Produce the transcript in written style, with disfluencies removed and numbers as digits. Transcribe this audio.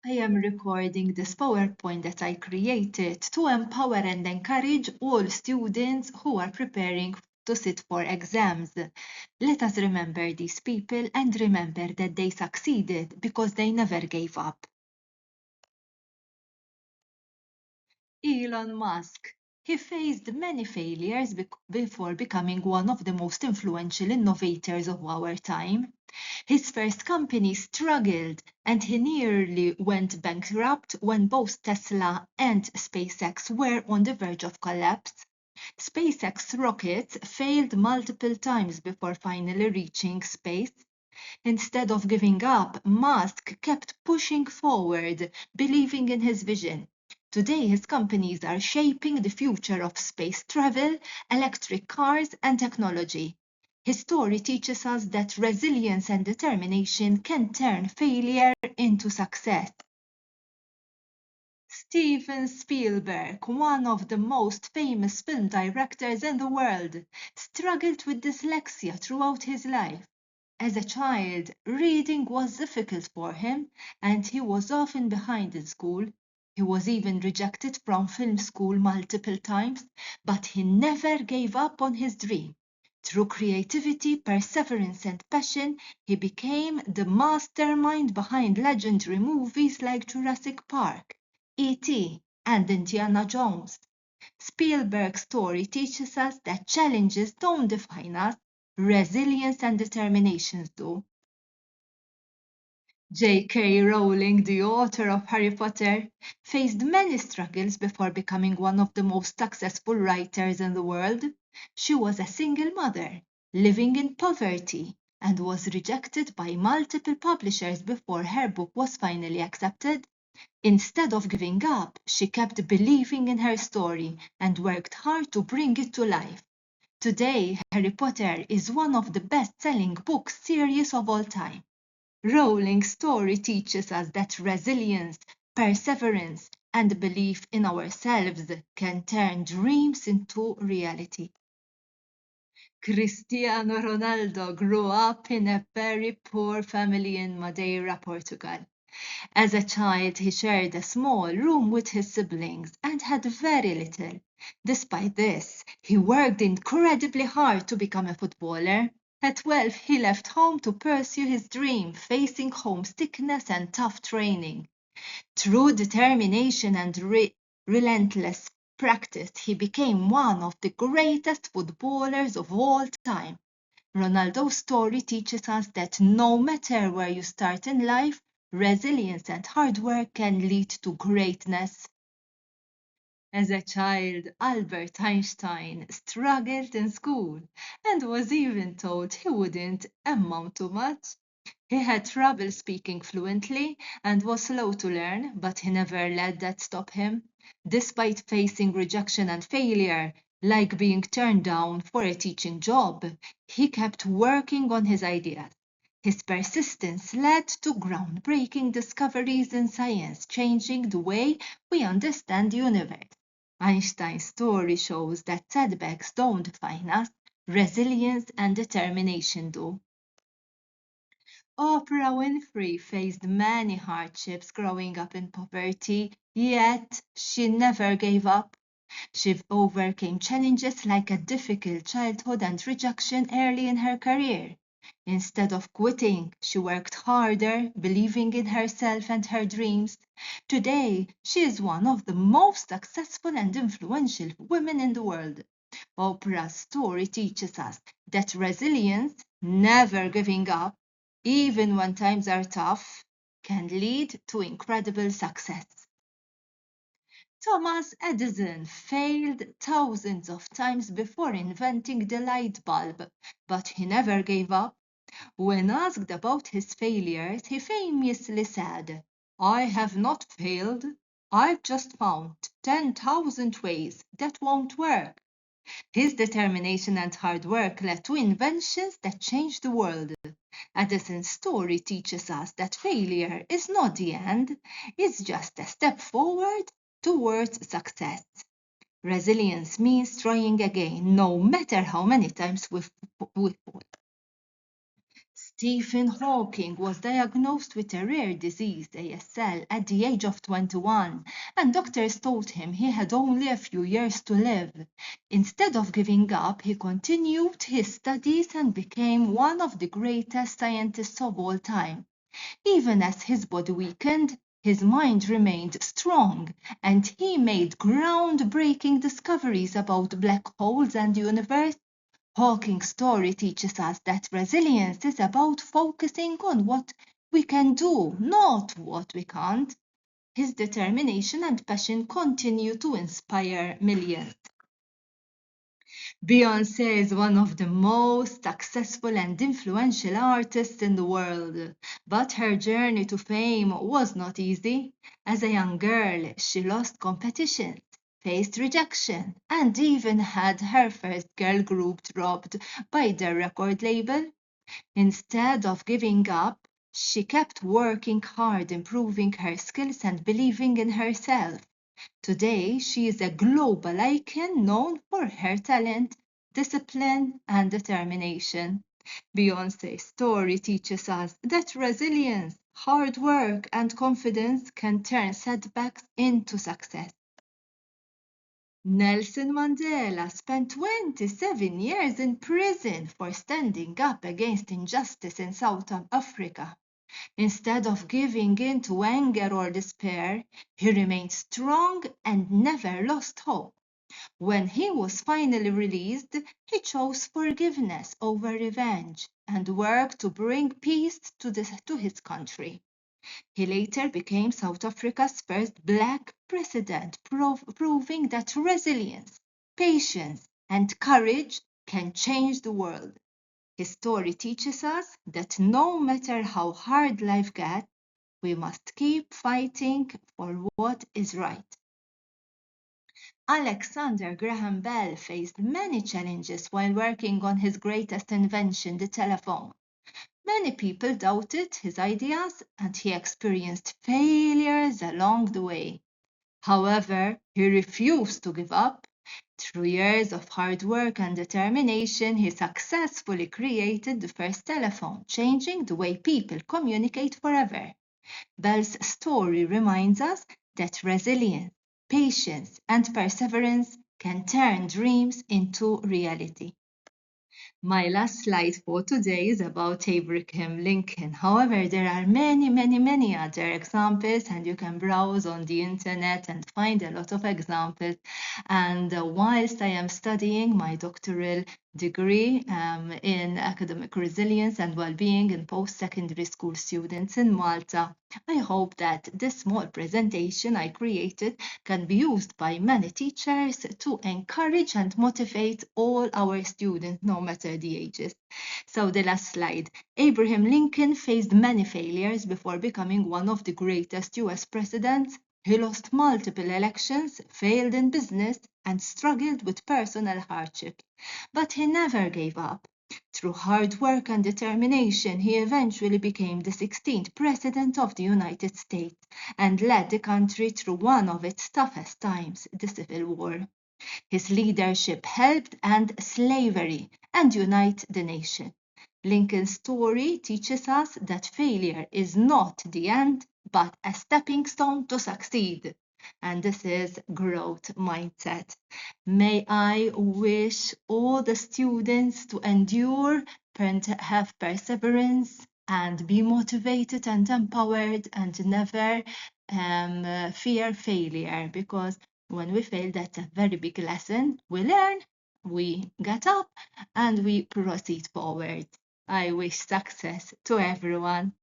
I am recording this PowerPoint that I created to empower and encourage all students who are preparing to sit for exams. Let us remember these people and remember that they succeeded because they never gave up. Elon Musk. He faced many failures before becoming one of the most influential innovators of our time. His first company struggled and he nearly went bankrupt when both Tesla and SpaceX were on the verge of collapse. SpaceX rockets failed multiple times before finally reaching space. Instead of giving up, Musk kept pushing forward, believing in his vision. Today, his companies are shaping the future of space travel, electric cars, and technology. His story teaches us that resilience and determination can turn failure into success. Steven Spielberg, one of the most famous film directors in the world, struggled with dyslexia throughout his life. As a child, reading was difficult for him, and he was often behind in school. He was even rejected from film school multiple times, but he never gave up on his dream. Through creativity, perseverance, and passion, he became the mastermind behind legendary movies like Jurassic Park, E.T., and Indiana Jones. Spielberg's story teaches us that challenges don't define us, resilience and determination do. J.K. Rowling, the author of Harry Potter, faced many struggles before becoming one of the most successful writers in the world. She was a single mother, living in poverty, and was rejected by multiple publishers before her book was finally accepted. Instead of giving up, she kept believing in her story and worked hard to bring it to life. Today, Harry Potter is one of the best-selling book series of all time. Rowling's story teaches us that resilience, perseverance, and belief in ourselves can turn dreams into reality. Cristiano Ronaldo grew up in a very poor family in Madeira, Portugal. As a child, he shared a small room with his siblings and had very little. Despite this, he worked incredibly hard to become a footballer. At 12, he left home to pursue his dream, facing homesickness and tough training. Through determination and relentless practice, he became one of the greatest footballers of all time. Ronaldo's story teaches us that no matter where you start in life, resilience and hard work can lead to greatness. As a child, Albert Einstein struggled in school and was even told he wouldn't amount to much. He had trouble speaking fluently and was slow to learn, but he never let that stop him. Despite facing rejection and failure, like being turned down for a teaching job, he kept working on his ideas. His persistence led to groundbreaking discoveries in science, changing the way we understand the universe. Einstein's story shows that setbacks don't define us, resilience and determination do. Oprah Winfrey faced many hardships growing up in poverty, yet she never gave up. She overcame challenges like a difficult childhood and rejection early in her career. Instead of quitting, she worked harder, believing in herself and her dreams. Today, she is one of the most successful and influential women in the world. Oprah's story teaches us that resilience, never giving up, even when times are tough, can lead to incredible success. Thomas Edison failed thousands of times before inventing the light bulb, but he never gave up. When asked about his failures, he famously said, "I have not failed. I've just found 10,000 ways that won't work." His determination and hard work led to inventions that changed the world. Edison's story teaches us that failure is not the end, it's just a step forward towards success. Resilience means trying again, no matter how many times we fall. Stephen Hawking was diagnosed with a rare disease, ASL, at the age of 21, and doctors told him he had only a few years to live. Instead of giving up, he continued his studies and became one of the greatest scientists of all time. Even as his body weakened, his mind remained strong, and he made groundbreaking discoveries about black holes and the universe. Hawking's story teaches us that resilience is about focusing on what we can do, not what we can't. His determination and passion continue to inspire millions. Beyoncé is one of the most successful and influential artists in the world, but her journey to fame was not easy. As a young girl, she lost competitions, faced rejection, and even had her first girl group dropped by their record label. Instead of giving up, she kept working hard, improving her skills and believing in herself. Today, she is a global icon known for her talent, discipline, and determination. Beyoncé's story teaches us that resilience, hard work, and confidence can turn setbacks into success. Nelson Mandela spent 27 years in prison for standing up against injustice in South Africa. Instead of giving in to anger or despair, he remained strong and never lost hope. When he was finally released, he chose forgiveness over revenge and worked to bring peace to his country. He later became South Africa's first black president, proving that resilience, patience, and courage can change the world. His story teaches us that no matter how hard life gets, we must keep fighting for what is right. Alexander Graham Bell faced many challenges while working on his greatest invention, the telephone. Many people doubted his ideas and he experienced failures along the way. However, he refused to give up. Through years of hard work and determination, he successfully created the first telephone, changing the way people communicate forever. Bell's story reminds us that resilience, patience, and perseverance can turn dreams into reality. My last slide for today is about Abraham Lincoln. However, there are many other examples, and you can browse on the internet and find a lot of examples. And whilst I am studying my doctoral degree in academic resilience and well-being in post-secondary school students in Malta, I hope that this small presentation I created can be used by many teachers to encourage and motivate all our students, no matter the ages. So the last slide. Abraham Lincoln faced many failures before becoming one of the greatest US presidents. He lost multiple elections, failed in business, and struggled with personal hardship. But he never gave up. Through hard work and determination, he eventually became the 16th President of the United States and led the country through one of its toughest times, the Civil War. His leadership helped end slavery and unite the nation. Lincoln's story teaches us that failure is not the end, but a stepping stone to succeed. And this is growth mindset. May I wish all the students to endure and have perseverance and be motivated and empowered and never fear failure, because when we fail, that's a very big lesson. We learn, we get up, and we proceed forward. I wish success to everyone.